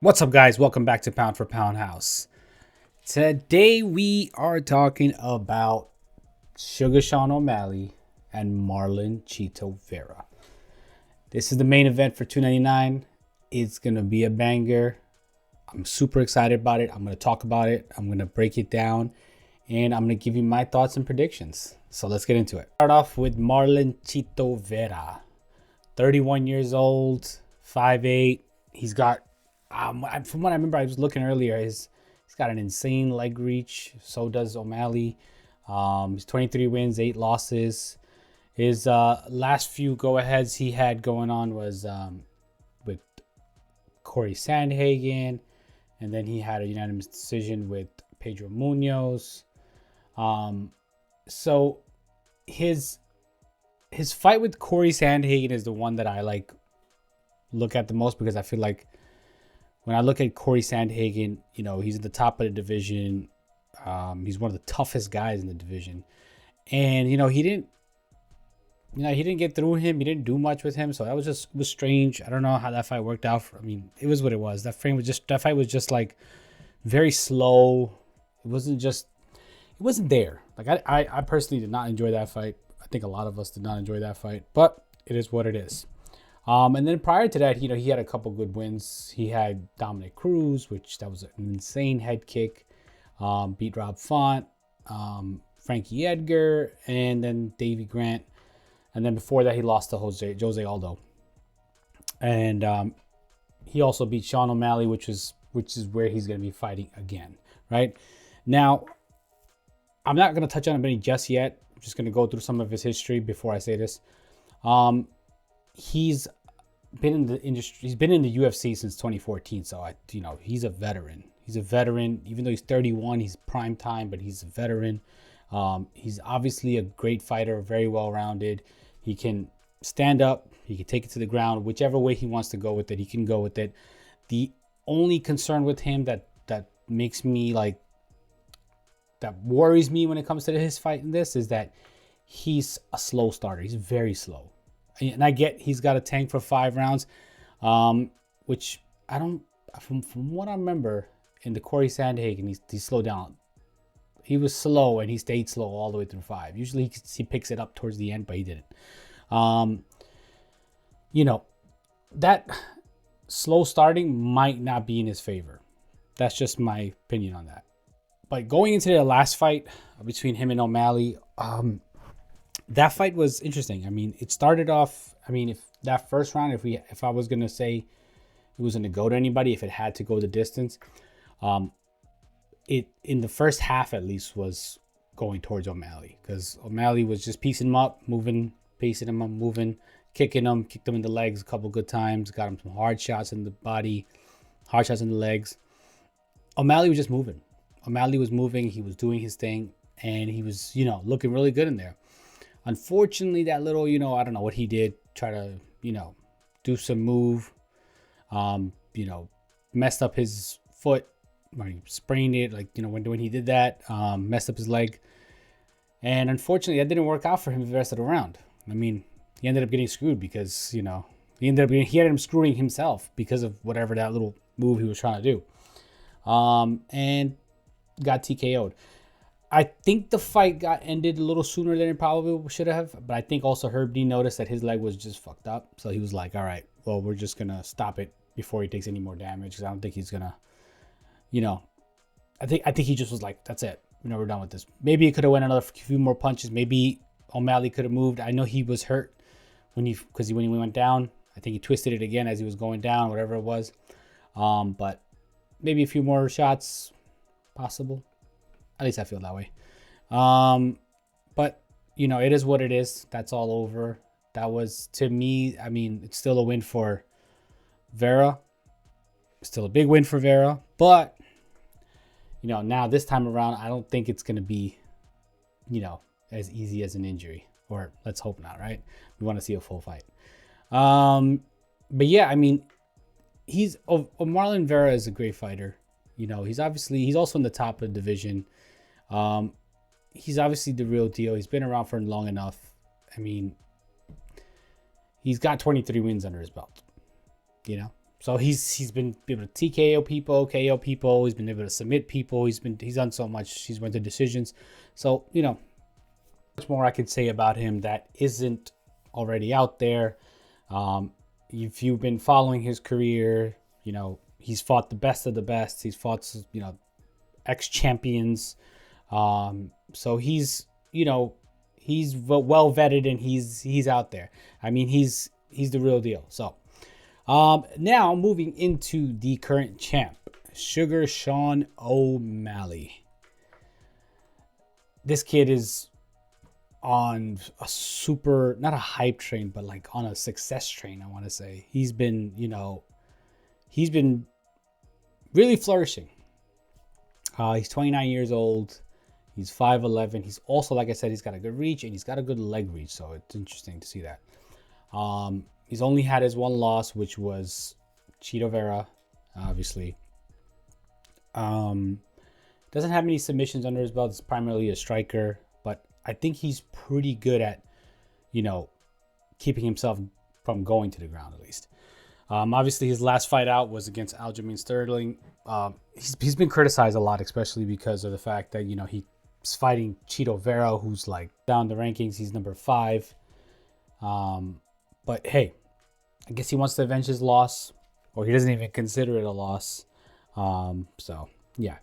What's up, guys? Welcome back to Pound for Pound House. Today we are talking about Suga Sean O'Malley and Marlon Chito Vera. This is the main event for $2.99. It's gonna be a banger. I'm super excited about it. I'm gonna talk about it. I'm gonna break it down, and I'm gonna give you my thoughts and predictions. So let's get into it. Start off with Marlon Chito Vera, 31 years old, 5'8". He's got from what I remember, I was looking earlier. He's got an insane leg reach. So does O'Malley. He's 23 wins, 8 losses. His last few go-aheads he had going on was with Corey Sandhagen, and then he had a unanimous decision with Pedro Munoz. So his fight with Corey Sandhagen is the one that I look at the most, because I feel like when I look at Corey Sandhagen, he's at the top of the division. He's one of the toughest guys in the division, and he didn't get through him. He didn't do much with him, so it was strange. I don't know how that fight worked out. It was what it was. That fight was just like very slow. It wasn't there. I personally did not enjoy that fight. I think a lot of us did not enjoy that fight, but it is what it is. And then prior to that, he had a couple good wins. He had Dominic Cruz, that was an insane head kick. Beat Rob Font, Frankie Edgar, and then Davey Grant. And then before that, he lost to Jose Aldo. And he also beat Sean O'Malley, which is where he's going to be fighting again, right? Now, I'm not going to touch on him any just yet. I'm just going to go through some of his history before I say this. He's been in the industry. He's been in the UFC since 2014. So he's a veteran. He's a veteran. Even though he's 31, he's prime time, but he's a veteran. He's obviously a great fighter, very well-rounded. He can stand up. He can take it to the ground. Whichever way he wants to go with it, he can go with it. The only concern with him that makes me that worries me when it comes to his fight in this is that he's a slow starter. He's very slow. And I get he's got a tank for 5 rounds, which I don't. From what I remember in the Corey Sandhagen, he slowed down. He was slow and he stayed slow all the way through 5. Usually he picks it up towards the end, but he didn't. That slow starting might not be in his favor. That's just my opinion on that. But going into the last fight between him and O'Malley, that fight was interesting. It started off. If that first round, if I was gonna say it wasn't to go to anybody, if it had to go the distance, it in the first half at least was going towards O'Malley, because O'Malley was just piecing him up, moving, pacing him up, moving, kicking him, kicked him in the legs a couple good times, got him some hard shots in the body, hard shots in the legs. O'Malley was just moving. O'Malley was moving. He was doing his thing, and he was looking really good in there. Unfortunately, that little, I don't know what he did, try to, do some move, messed up his foot, or he sprained it, when he did that, messed up his leg. And unfortunately, that didn't work out for him the rest of the round. He ended up getting screwed because, he ended up screwing himself because of whatever that little move he was trying to do. And got TKO'd. I think the fight got ended a little sooner than it probably should have, but I think also Herb Dean noticed that his leg was just fucked up, so he was like, all right, well, we're just gonna stop it before he takes any more damage, because I don't think he's gonna, I think he just was like, that's it, we're done with this. Maybe he could have went another few more punches. Maybe O'Malley could have moved. I know he was hurt when he went down. I think he twisted it again as he was going down, whatever it was. But maybe a few more shots possible. At least I feel that way. But, it is what it is. That's all over. That was, to me, it's still a win for Vera. Still a big win for Vera. But, now this time around, I don't think it's going to be, as easy as an injury. Or let's hope not, right? We want to see a full fight. But yeah, Marlon Vera is a great fighter. He's also in the top of the division. He's obviously the real deal. He's been around for long enough. He's got 23 wins under his belt. So he's been able to TKO people, KO people. He's been able to submit people. He's done so much. He's went to decisions. So much more I could say about him that isn't already out there. If you've been following his career, he's fought the best of the best. He's fought ex-champions. So he's he's well vetted, and he's out there. I mean, he's the real deal. So now moving into the current champ, Sugar Sean O'Malley. This kid is on a super, not a hype train, but like on a success train, I want to say. He's been really flourishing. He's 29 years old. He's 5'11". He's also, like I said, he's got a good reach, and he's got a good leg reach. So it's interesting to see that. He's only had his one loss, which was Chito Vera, obviously. Doesn't have many submissions under his belt. It's primarily a striker, but I think he's pretty good at, keeping himself from going to the ground at least. Obviously, his last fight out was against Aljamain Sterling. He's been criticized a lot, especially because of the fact that, he's fighting Chito Vera, who's like down the rankings. He's number 5. But hey, I guess he wants to avenge his loss, or he doesn't even consider it a loss. So yeah.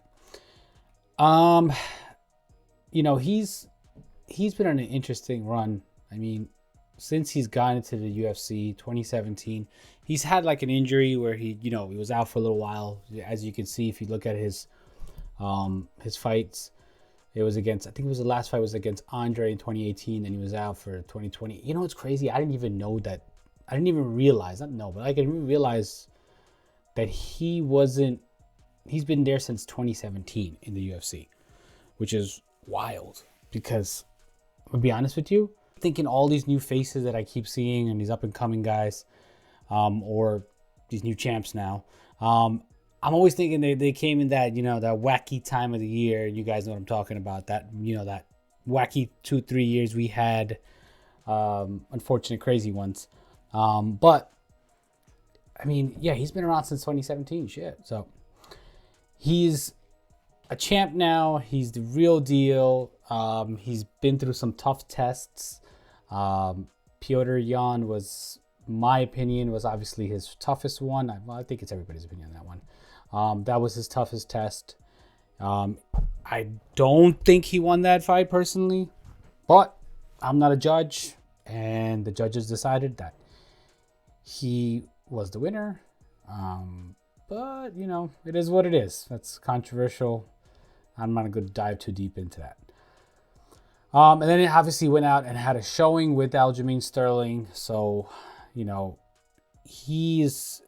He's been on an interesting run. I mean, since he's gotten into the UFC 2017, he's had like an injury where he was out for a little while. As you can see, if you look at his fights, it was against, I think it was the last fight was against Andre in 2018, and he was out for 2020. It's crazy. I didn't even know that. I didn't even realize, not know, but I didn't realize that he's been there since 2017 in the UFC, which is wild because, I'll be honest with you, thinking all these new faces that I keep seeing and these up and coming guys, or these new champs now, I'm always thinking they came in that, that wacky time of the year. You guys know what I'm talking about. That, that wacky 2-3 years we had, unfortunate, crazy ones. But I mean, yeah, he's been around since 2017. Shit. So he's a champ now. He's the real deal. He's been through some tough tests. Petr Yan was, my opinion, was obviously his toughest one. I think it's everybody's opinion on that one. That was his toughest test. I don't think he won that fight personally, but I'm not a judge, and the judges decided that he was the winner. But it is what it is. That's controversial. I'm not going to dive too deep into that. And then it obviously went out and had a showing with Aljamain Sterling. So, he's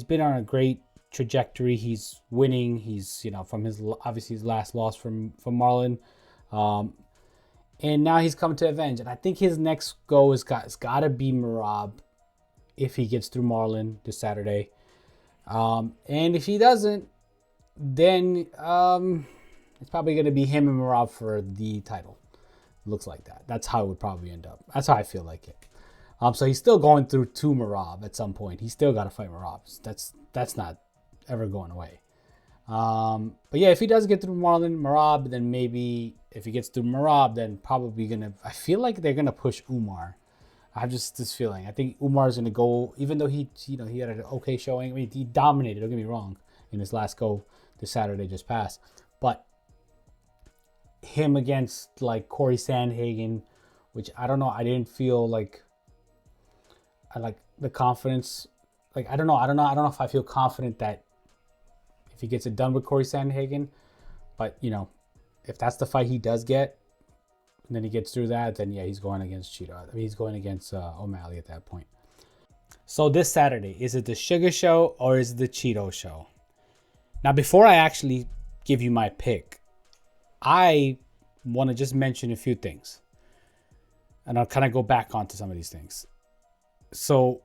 been on a great trajectory. He's winning. He's, from his last loss from Marlon. And now he's come to avenge. And I think his next goal has got to be Merab if he gets through Marlon this Saturday. And if he doesn't, then it's probably going to be him and Merab for the title. Looks like that. That's how it would probably end up. That's how I feel like it. So he's still going through to Merab at some point. He's still got to fight Merab. That's not ever going away. But yeah, if he does get through Merab, then maybe if he gets through Merab, then probably I feel like they're gonna push Umar. I have just this feeling. I think Umar's gonna go, even though he had an okay showing. I mean, he dominated. Don't get me wrong, in his last go this Saturday just passed, but him against like Corey Sandhagen, which I don't know. I didn't feel like I like the confidence. Like I don't know if I feel confident that if he gets it done with Corey Sandhagen, but if that's the fight he does get, and then he gets through that, then yeah, he's going against Chito. I mean, he's going against O'Malley at that point. So this Saturday, is it the Suga Show or is it the Chito Show? Now, before I actually give you my pick, I want to just mention a few things, and I'll kind of go back onto some of these things. So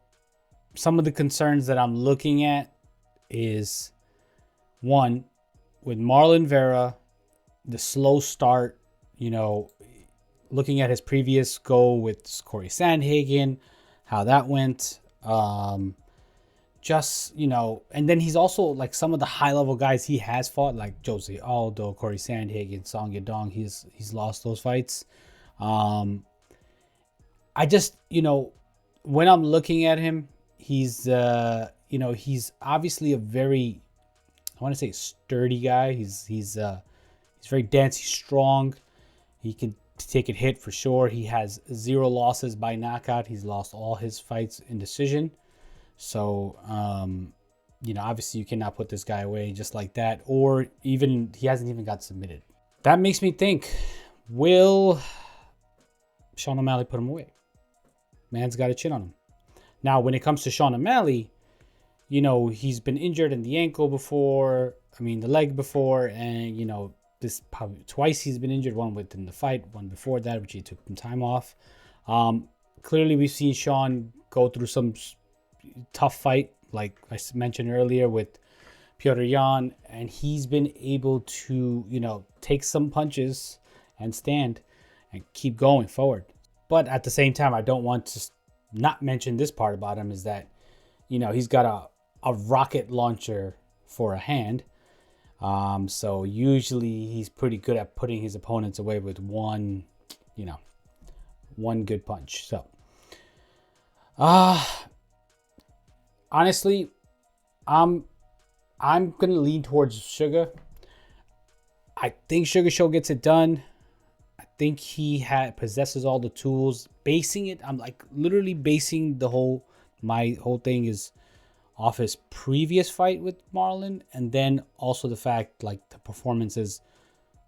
some of the concerns that I'm looking at is, one, with Marlon Vera, the slow start, looking at his previous go with Corey Sandhagen, how that went. just, and then he's also like some of the high level guys he has fought, like Jose Aldo, Corey Sandhagen, Song Yadong. He's lost those fights. I just, when I'm looking at him, he's he's obviously a very, I want to say, sturdy guy. He's very dense. He's strong. He can take a hit for sure. He has 0 losses by knockout. He's lost all his fights in decision. So, obviously you cannot put this guy away just like that. Or even, he hasn't even got submitted. That makes me think, will Sean O'Malley put him away? Man's got a chin on him. Now, when it comes to Sean O'Malley, he's been injured in the ankle before. The leg before. And, this probably twice he's been injured. One within the fight, one before that, which he took some time off. Clearly, we've seen Sean go through some tough fight, like I mentioned earlier with Petr Yan. And he's been able to, take some punches and stand and keep going forward. But at the same time, I don't want to not mention this part about him is that, he's got a rocket launcher for a hand. So usually he's pretty good at putting his opponents away with one good punch. So, honestly, I'm going to lean towards Suga. I think Chito Show gets it done. I think he possesses all the tools. I'm like literally basing my whole thing is off his previous fight with Marlon, and then also the fact like the performances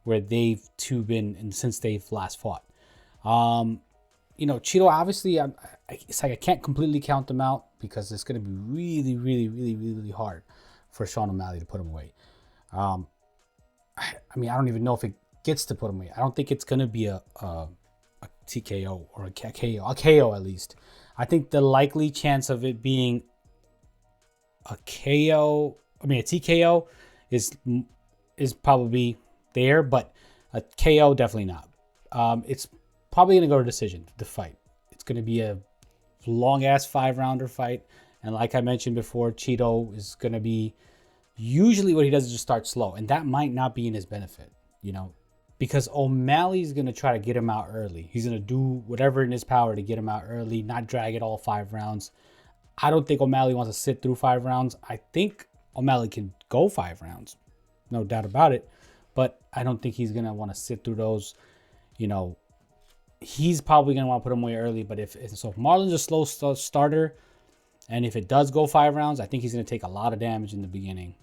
where they've two been and since they've last fought. Chito, obviously, it's like I can't completely count them out because it's going to be really, really, really, really hard for Sean O'Malley to put him away. I don't even know if it gets to put him away. I don't think it's going to be a TKO or a KO at least. I think the likely chance of it being a TKO is probably there, but a KO definitely not. It's probably going to go to decision, the fight. It's going to be a long-ass 5-rounder fight. And like I mentioned before, Chito is going to be... Usually what he does is just start slow. And that might not be in his benefit, because O'Malley's going to try to get him out early. He's going to do whatever in his power to get him out early, not drag it all 5 rounds. I don't think O'Malley wants to sit through 5 rounds. I think O'Malley can go 5 rounds. No doubt about it. But I don't think he's going to want to sit through those. He's probably going to want to put him away early. But if Marlon's a slow starter, and if it does go 5 rounds, I think he's going to take a lot of damage in the beginning.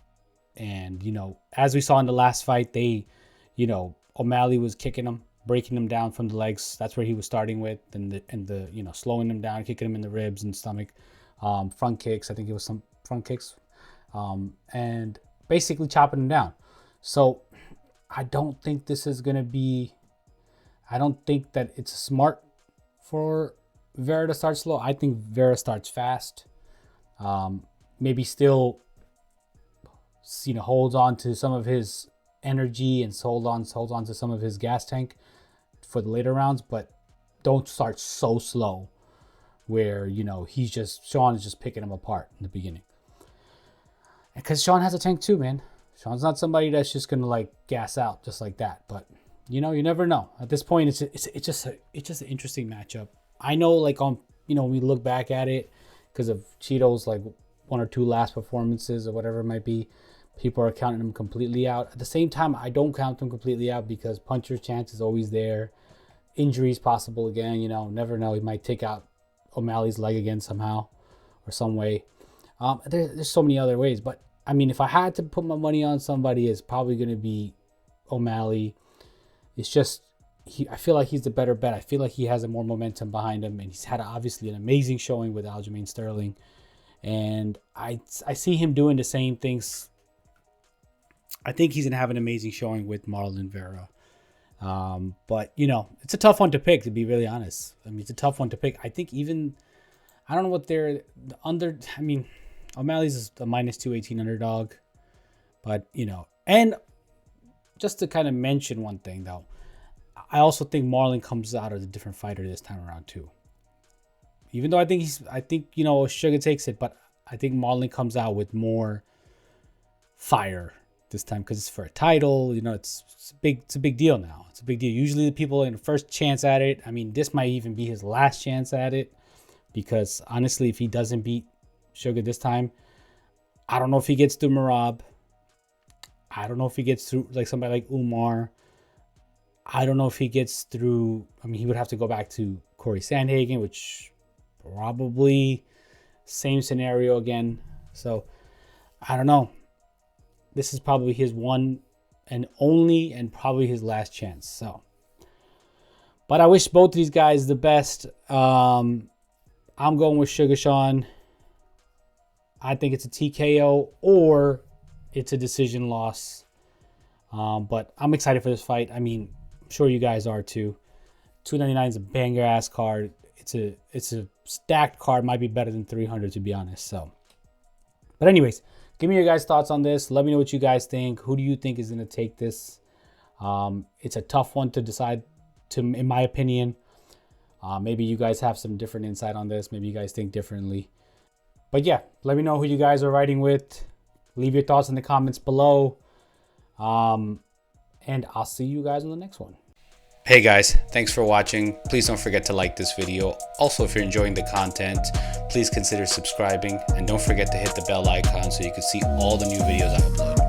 And, as we saw in the last fight, O'Malley was kicking him, breaking him down from the legs. That's where he was starting with. And the slowing him down, kicking him in the ribs and stomach. Front kicks. I think it was some front kicks. And basically chopping him down. So I don't think this is going to be... I don't think that it's smart for Vera to start slow. I think Vera starts fast. Maybe still, holds on to some of his energy and holds on to some of his gas tank for the later rounds, but don't start so slow where, Sean is just picking him apart in the beginning. Because Sean has a tank too, man. Sean's not somebody that's just going to gas out just like that. But, you never know. At this point, it's just an interesting matchup. I know, when we look back at it, because of Chito's 1 or 2 last performances or whatever it might be, people are counting him completely out. At the same time, I don't count him completely out because puncher's chance is always there. Injuries possible again, never know. He might take out O'Malley's leg again somehow or some way. There's so many other ways, but if I had to put my money on somebody, it's probably going to be O'Malley. It's just, I feel like he's the better bet. I feel like he has more momentum behind him, and he's had obviously an amazing showing with Aljamain Sterling. And I see him doing the same things. I think he's going to have an amazing showing with Marlon Vera. But, it's a tough one to pick, to be really honest. It's a tough one to pick. I think even, I don't know what they're under. O'Malley's a minus 218 underdog. But, and just to kind of mention one thing, though, I also think Marlon comes out as a different fighter this time around, too. Even though I think Suga takes it, but I think Marlon comes out with more fire this time because it's for a title. You know, it's a big deal now. It's a big deal. Usually the people in the first chance at it. I mean, this might even be his last chance at it, because honestly, if he doesn't beat Suga this time, I don't know if he gets through Marab. I don't know if he gets through like somebody like Umar. I don't know if he gets through. I mean, he would have to go back to Corey Sandhagen, which probably same scenario again. So I don't know. This is probably his one and only, and probably his last chance. So, but I wish both of these guys the best. I'm going with Suga Sean. I think it's a TKO or it's a decision loss. But I'm excited for this fight. I mean, I'm sure you guys are too. 299 is a banger ass card. It's a stacked card. Might be better than 300 to be honest. So, but anyways, give me your guys' thoughts on this. Let me know what you guys think. Who do you think is going to take this? It's a tough one to decide, in my opinion. Maybe you guys have some different insight on this. Maybe you guys think differently. But yeah, let me know who you guys are riding with. Leave your thoughts in the comments below. And I'll see you guys on the next one. Hey guys, thanks for watching. Please don't forget to like this video. Also, if you're enjoying the content, please consider subscribing, and don't forget to hit the bell icon so you can see all the new videos I upload.